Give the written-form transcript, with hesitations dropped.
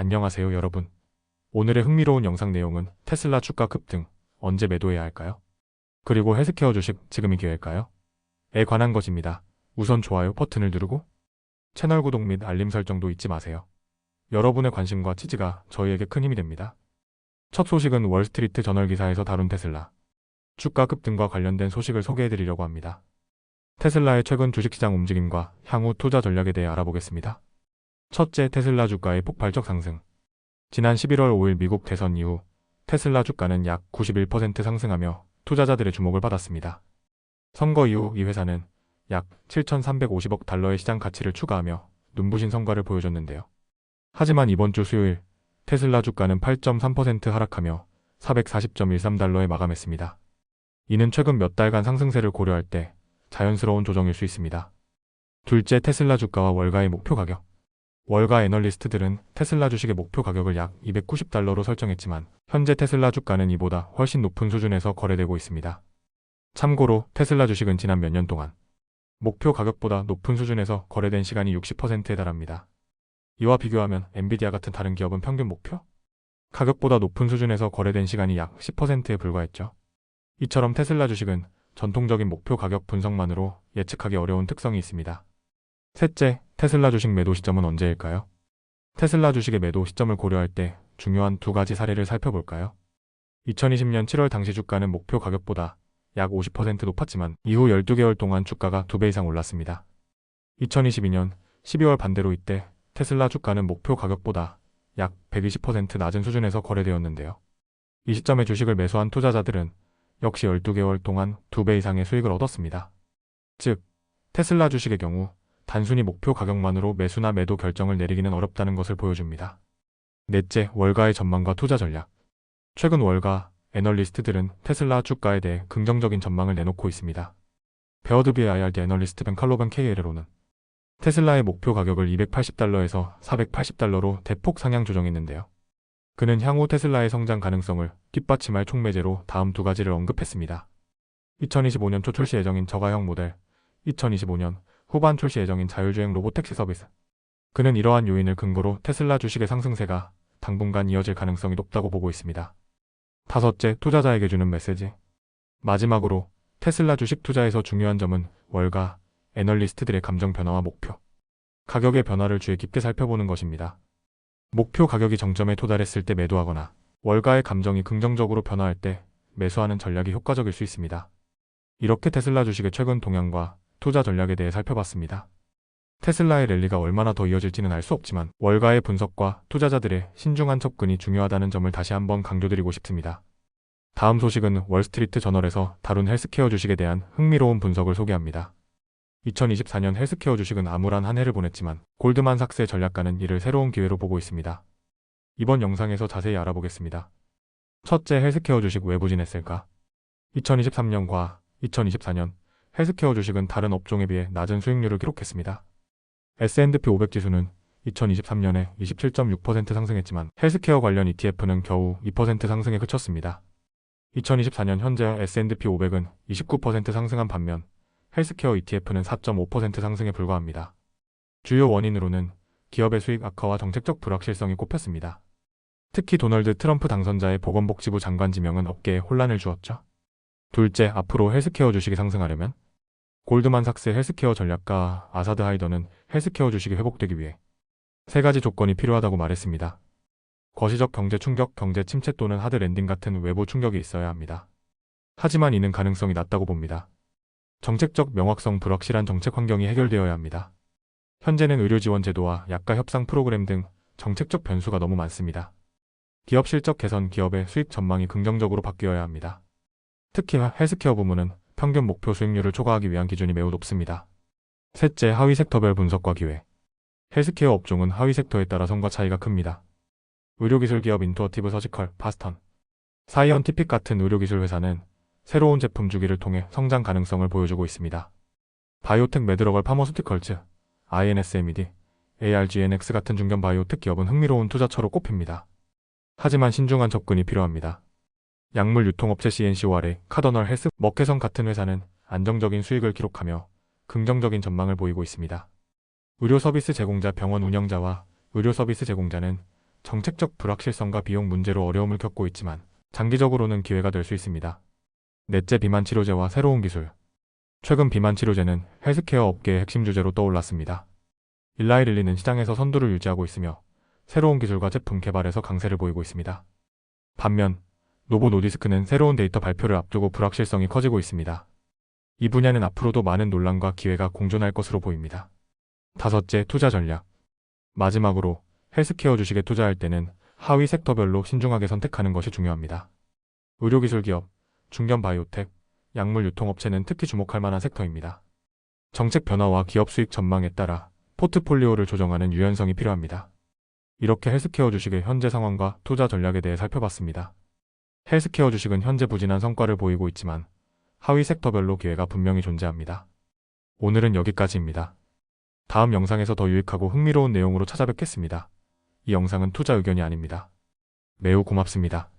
안녕하세요 여러분. 오늘의 흥미로운 영상 내용은 테슬라 주가 급등, 언제 매도해야 할까요? 그리고 헬스케어 주식 지금이 기회일까요? 에 관한 것입니다. 우선 좋아요 버튼을 누르고 채널 구독 및 알림 설정도 잊지 마세요. 여러분의 관심과 지지가 저희에게 큰 힘이 됩니다. 첫 소식은 월스트리트 저널 기사에서 다룬 테슬라 주가 급등과 관련된 소식을 소개해드리려고 합니다. 테슬라의 최근 주식시장 움직임과 향후 투자 전략에 대해 알아보겠습니다. 첫째, 테슬라 주가의 폭발적 상승. 지난 11월 5일 미국 대선 이후 테슬라 주가는 약 91% 상승하며 투자자들의 주목을 받았습니다. 선거 이후 이 회사는 약 7,350억 달러의 시장 가치를 추가하며 눈부신 성과를 보여줬는데요. 하지만 이번 주 수요일 테슬라 주가는 8.3% 하락하며 440.13달러에 마감했습니다. 이는 최근 몇 달간 상승세를 고려할 때 자연스러운 조정일 수 있습니다. 둘째, 테슬라 주가와 월가의 목표 가격. 월가 애널리스트들은 테슬라 주식의 목표 가격을 약 290달러로 설정했지만 현재 테슬라 주가는 이보다 훨씬 높은 수준에서 거래되고 있습니다. 참고로 테슬라 주식은 지난 몇 년 동안 목표 가격보다 높은 수준에서 거래된 시간이 60%에 달합니다. 이와 비교하면 엔비디아 같은 다른 기업은 평균 목표 가격보다 높은 수준에서 거래된 시간이 약 10%에 불과했죠. 이처럼 테슬라 주식은 전통적인 목표 가격 분석만으로 예측하기 어려운 특성이 있습니다. 셋째, 테슬라 주식 매도 시점은 언제일까요? 테슬라 주식의 매도 시점을 고려할 때 중요한 두 가지 사례를 살펴볼까요? 2020년 7월 당시 주가는 목표 가격보다 약 50% 높았지만 이후 12개월 동안 주가가 2배 이상 올랐습니다. 2022년 12월 반대로 이때 테슬라 주가는 목표 가격보다 약 120% 낮은 수준에서 거래되었는데요. 이 시점에 주식을 매수한 투자자들은 역시 12개월 동안 2배 이상의 수익을 얻었습니다. 즉, 테슬라 주식의 경우 단순히 목표 가격만으로 매수나 매도 결정을 내리기는 어렵다는 것을 보여줍니다. 넷째, 월가의 전망과 투자 전략. 최근 월가 애널리스트들은 테슬라 주가에 대해 긍정적인 전망을 내놓고 있습니다. 베어드비의 IRD 애널리스트 벤 칼로벤 KL로는 테슬라의 목표 가격을 280달러에서 480달러로 대폭 상향 조정했는데요. 그는 향후 테슬라의 성장 가능성을 뒷받침할 촉매제로 다음 두 가지를 언급했습니다. 2025년 초 출시 예정인 저가형 모델, 2025년 후반 출시 예정인 자율주행 로보택시 서비스. 그는 이러한 요인을 근거로 테슬라 주식의 상승세가 당분간 이어질 가능성이 높다고 보고 있습니다. 다섯째, 투자자에게 주는 메시지. 마지막으로 테슬라 주식 투자에서 중요한 점은 월가 애널리스트들의 감정 변화와 목표 가격의 변화를 주의 깊게 살펴보는 것입니다. 목표 가격이 정점에 도달했을 때 매도하거나 월가의 감정이 긍정적으로 변화할 때 매수하는 전략이 효과적일 수 있습니다. 이렇게 테슬라 주식의 최근 동향과 투자 전략에 대해 살펴봤습니다. 테슬라의 랠리가 얼마나 더 이어질지는 알 수 없지만 월가의 분석과 투자자들의 신중한 접근이 중요하다는 점을 다시 한번 강조드리고 싶습니다. 다음 소식은 월스트리트 저널에서 다룬 헬스케어 주식에 대한 흥미로운 분석을 소개합니다. 2024년 헬스케어 주식은 암울한 한 해를 보냈지만 골드만삭스의 전략가는 이를 새로운 기회로 보고 있습니다. 이번 영상에서 자세히 알아보겠습니다. 첫째, 헬스케어 주식 왜 부진했을까? 2023년과 2024년 헬스케어 주식은 다른 업종에 비해 낮은 수익률을 기록했습니다. S&P 500 지수는 2023년에 27.6% 상승했지만 헬스케어 관련 ETF는 겨우 2% 상승에 그쳤습니다. 2024년 현재 S&P 500은 29% 상승한 반면 헬스케어 ETF는 4.5% 상승에 불과합니다. 주요 원인으로는 기업의 수익 악화와 정책적 불확실성이 꼽혔습니다. 특히 도널드 트럼프 당선자의 보건복지부 장관 지명은 업계에 혼란을 주었죠. 둘째, 앞으로 헬스케어 주식이 상승하려면 골드만삭스의 헬스케어 전략가 아사드 하이더는 헬스케어 주식이 회복되기 위해 세 가지 조건이 필요하다고 말했습니다. 거시적 경제 충격, 경제 침체 또는 하드 랜딩 같은 외부 충격이 있어야 합니다. 하지만 이는 가능성이 낮다고 봅니다. 정책적 명확성, 불확실한 정책 환경이 해결되어야 합니다. 현재는 의료 지원 제도와 약가 협상 프로그램 등 정책적 변수가 너무 많습니다. 기업 실적 개선, 기업의 수익 전망이 긍정적으로 바뀌어야 합니다. 특히 헬스케어 부문은 평균 목표 수익률을 초과하기 위한 기준이 매우 높습니다. 셋째, 하위 섹터별 분석과 기회. 헬스케어 업종은 하위 섹터에 따라 성과 차이가 큽니다. 의료기술 기업 인투어티브 서지컬, 바스턴, 사이언티픽 같은 의료기술 회사는 새로운 제품 주기를 통해 성장 가능성을 보여주고 있습니다. 바이오텍, 메드러걸 파머스티컬즈, INSMED, ARGNX 같은 중견 바이오텍 기업은 흥미로운 투자처로 꼽힙니다. 하지만 신중한 접근이 필요합니다. 약물 유통업체 CNCOR의 카더널 헬스, 먹해성 같은 회사는 안정적인 수익을 기록하며 긍정적인 전망을 보이고 있습니다. 의료 서비스 제공자, 병원 운영자와 의료 서비스 제공자는 정책적 불확실성과 비용 문제로 어려움을 겪고 있지만 장기적으로는 기회가 될 수 있습니다. 넷째, 비만 치료제와 새로운 기술. 최근 비만 치료제는 헬스케어 업계의 핵심 주제로 떠올랐습니다. 일라이릴리는 시장에서 선두를 유지하고 있으며 새로운 기술과 제품 개발에서 강세를 보이고 있습니다. 반면 노보 노디스크는 새로운 데이터 발표를 앞두고 불확실성이 커지고 있습니다. 이 분야는 앞으로도 많은 논란과 기회가 공존할 것으로 보입니다. 다섯째, 투자 전략. 마지막으로 헬스케어 주식에 투자할 때는 하위 섹터별로 신중하게 선택하는 것이 중요합니다. 의료기술 기업, 중견 바이오텍, 약물 유통업체는 특히 주목할 만한 섹터입니다. 정책 변화와 기업 수익 전망에 따라 포트폴리오를 조정하는 유연성이 필요합니다. 이렇게 헬스케어 주식의 현재 상황과 투자 전략에 대해 살펴봤습니다. 헬스케어 주식은 현재 부진한 성과를 보이고 있지만 하위 섹터별로 기회가 분명히 존재합니다. 오늘은 여기까지입니다. 다음 영상에서 더 유익하고 흥미로운 내용으로 찾아뵙겠습니다. 이 영상은 투자 의견이 아닙니다. 매우 고맙습니다.